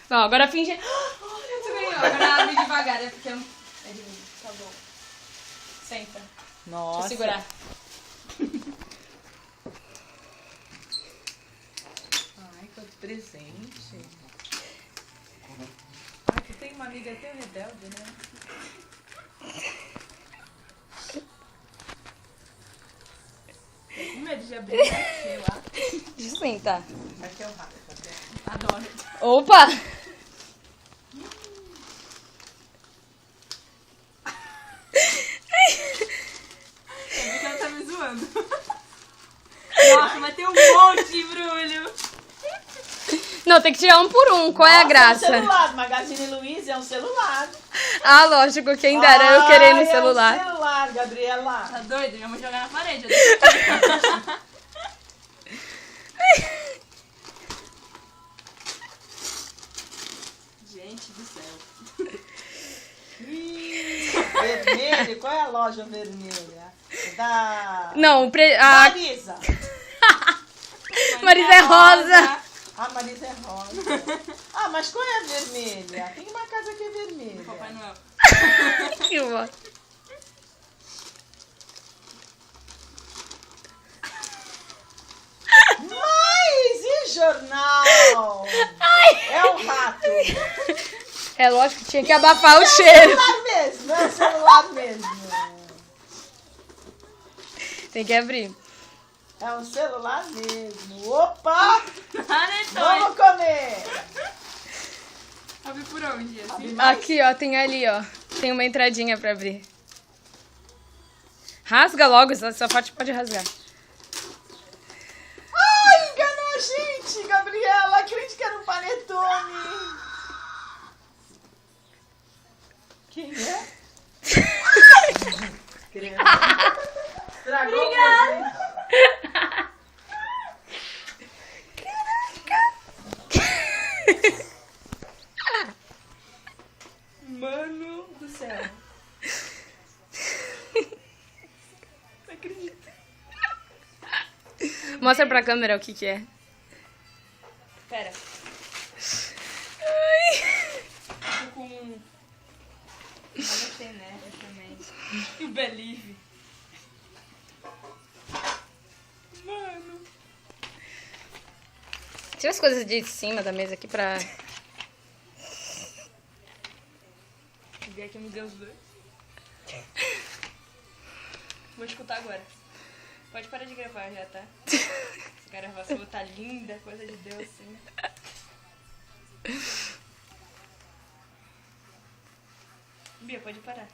Não, agora finge... Olha, tu ganhou. Agora abre devagar, é porque... É de mim. Tá bom. Senta. Nossa. Deixa eu segurar. Ai, quanto presente. Ai, tu tem uma amiga tão rebelde, né? Tô com medo de abrir, né? Sei lá. Deixa eu sentar. Aqui é o rato, tá vendo? Adoro. Opa! Eu vi que ela tá me zoando. Nossa, vai ter um monte de embrulho. Não, tem que tirar um por um. Qual é a graça? É um celular. Magazine Luiza é um celular. Ah, lógico. Quem dera eu querendo um celular. É um celular, Gabriela. Tá doido? Minha mãe jogar na parede. Gente do céu. Vermelho? Qual é a loja vermelha? Da Não, Marisa. Marisa é rosa. A Marisa é rosa. Ah, mas qual é a vermelha? Tem uma casa que é vermelha. Papai Noel. Que bom. Mas e jornal? É um rato. É lógico que tinha que abafar o cheiro. Celular mesmo, é um celular mesmo. Tem que abrir. É um celular mesmo. Opa! Anetou. Vamos comer! Abre por onde? Assim? Aqui, ó. Tem ali, ó. Tem uma entradinha pra abrir. Rasga logo. Essa parte pode rasgar. Ai, enganou a gente, Gabriela. Acredito que era um panetone. Quem é? Estragou o presente. Mano do céu. Não acredito. Mostra pra câmera o que que é. Pera. Tô com... Olha tem neve também. E o Believe. Mano. Tira as coisas de cima da mesa aqui pra... O Beck me deu os dois. Vou escutar agora. Pode parar de gravar já, tá? Essa gravação tá linda, coisa de Deus, sim. Bia, pode parar.